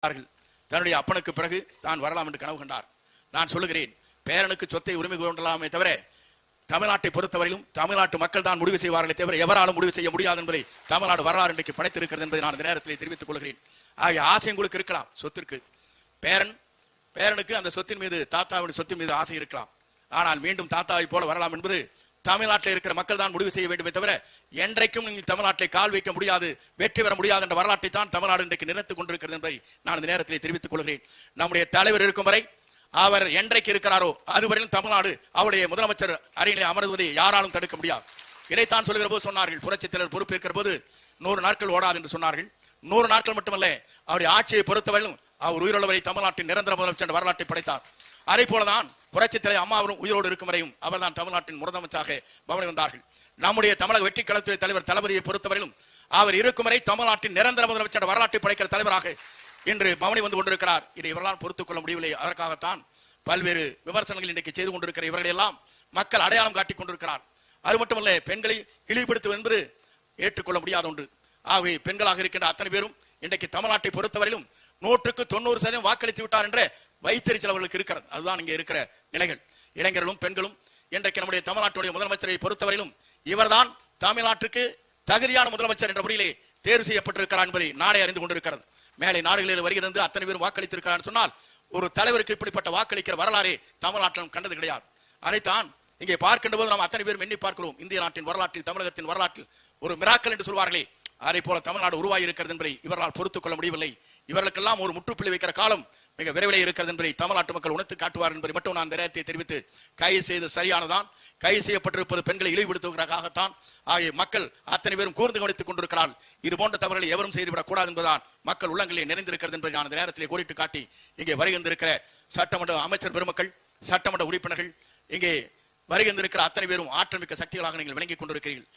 தன்னுடைய அப்பனுக்கு பிறகு தான் வரலாம் என்று கனவு கண்டார். நான் சொல்லுகிறேன், பேரனுக்கு சொத்தை உரிமை கொண்டலாமே தவிர தமிழ்நாட்டை பொறுத்தவரையிலும் தமிழ்நாட்டு மக்கள் தான் முடிவு செய்வார்களே தவிர எவராலும் முடிவு செய்ய முடியாது என்பதை தமிழ்நாடு வரலாறு இன்றைக்கு படைத்திருக்கிறது என்பதை நான் இந்த நேரத்தில் தெரிவித்துக் கொள்கிறேன். ஆகிய ஆசை உங்களுக்கு இருக்கலாம். சொத்திற்கு பேரனுக்கு அந்த சொத்தின் மீது, தாத்தாவின் சொத்தின் மீது ஆசை இருக்கலாம். ஆனால் மீண்டும் தாத்தாவை போல வரலாம் என்பது தமிழ்நாட்டில் இருக்கிற மக்கள் தான் முடிவு செய்ய வேண்டுமே தவிர என்றைக்கும் நீங்கள் தமிழ்நாட்டில் கால் வைக்க முடியாது, வெற்றி பெற முடியாது என்ற வரலாற்றை தான் தமிழ்நாடு இன்றைக்கு நினைத்துக் கொண்டிருக்கிறது என்பதை நான் இந்த நேரத்தில் தெரிவித்துக் கொள்கிறேன். நம்முடைய தலைவர் இருக்கும் வரை, அவர் என்றைக்கு இருக்கிறாரோ அதுவரையிலும் தமிழ்நாடு அவருடைய முதலமைச்சர் அறையிலே அமர்வதை யாராலும் தடுக்க முடியாது. இதைத்தான் சொல்கிற போது சொன்னார்கள், புரட்சித் தலைவர் பொறுப்பேற்கிற போது 100 நாட்கள் ஓடாது என்று சொன்னார்கள். 100 நாட்கள் மட்டுமல்ல, அவருடைய ஆட்சியை பொறுத்தவரையிலும் அவர் உயிரோடு தமிழ்நாட்டின் நிரந்தர முதலமைச்சர் வரலாற்றை படைத்தார். அதே போலதான் புரட்சித் தலைவர் அம்மாவும் உயிரோடு இருக்கும் வரையும் அவர்தான் தமிழ்நாட்டின் முதலமைச்சராக பவனி வந்தார்கள். நம்முடைய தமிழக வெற்றி கழகத்துறை தலைவர் தளபதியை பொறுத்தவரையிலும் அவர் இருக்கும் வரை தமிழ்நாட்டின் நிரந்தர முதலமைச்சர் வரலாற்றை படைக்கிற தலைவராக இன்று பவனி வந்து கொண்டிருக்கிறார். இதை இவர்களால் பொறுத்துக் கொள்ள முடியவில்லை. அதற்காகத்தான் பல்வேறு விமர்சனங்கள் இன்றைக்கு செய்து கொண்டிருக்கிற இவர்கள் எல்லாம் மக்கள் அடையாளம் காட்டிக் கொண்டிருக்கிறார். அது மட்டுமல்ல, பெண்களை இழிவுபடுத்துவது என்பது ஏற்றுக்கொள்ள முடியாத ஒன்று. ஆகவே பெண்களாக இருக்கின்ற அத்தனை பேரும் இன்றைக்கு தமிழ்நாட்டை பொறுத்தவரையிலும் 100% வாக்களித்து விட்டார் என்ற வைத்தறிச்சல் அவர்களுக்கு இருக்கிறது. அதுதான் இங்கே இருக்கிற நிலைகள். இளைஞர்களும் பெண்களும் இன்றைக்கு நம்முடைய தமிழ்நாட்டுடைய முதலமைச்சரை பொறுத்தவரையிலும் இவர்தான் தமிழ்நாட்டுக்கு தகுதியான முதலமைச்சர் என்ற முறையிலே தேர்வு செய்யப்பட்டிருக்கிறார் என்பதை நாடே அறிந்து கொண்டிருக்கிறது. மேலே நாடுகளில் வருகிறது அத்தனை பேரும் வாக்களித்திருக்கிறார் சொன்னால் ஒரு தலைவருக்கு இப்படிப்பட்ட வாக்களிக்கிற வரலாறே தமிழ்நாட்டிலும் கண்டது கிடையாது. அதைத்தான் இங்கே பார்க்கின்ற போது நாம் அத்தனை பேரும் எண்ணி பார்க்கிறோம். இந்திய நாட்டின் வரலாற்றில், தமிழகத்தின் வரலாற்றில் ஒரு மிராக்கல் என்று சொல்வார்களே, அதே போல தமிழ்நாடு உருவாகி இருக்கிறது என்பதை இவர்களால் பொறுத்துக் கொள்ள முடியவில்லை. இவர்களுக்கெல்லாம் ஒரு முற்றுப்புள்ளி வைக்கிற காலம் மிக விரைவிலே இருக்கிறது என்பதை தமிழ்நாட்டு மக்கள் உணர்த்து காட்டுவார் என்பதை மட்டும் நான் இந்த நேரத்தை தெரிவித்து, கைது செய்து சரியானதான். கைது செய்யப்பட்டிருப்பது பெண்களை இழிவுபடுத்துவதற்காகத்தான். ஆகிய மக்கள் அத்தனை பேரும் கூர்ந்து கவனித்துக் கொண்டிருக்கிறார்கள். இது போன்ற தவறுகளை எவரும் செய்துவிடக் கூடாது என்பதுதான் மக்கள் உள்ளங்களில் நிறைந்திருக்கிறது என்பதை நான் இந்த நேரத்திலே கோடிட்டு காட்டி, இங்கே வருகின்றிருக்கிற சட்டமன்ற அமைச்சர் பெருமக்கள், சட்டமன்ற உறுப்பினர்கள், இங்கே வருகின்றிருக்கிற அத்தனை பேரும் ஆற்றல் மிக்க சக்திகளாக நீங்கள் விளங்கிக் கொண்டிருக்கிறீர்கள்.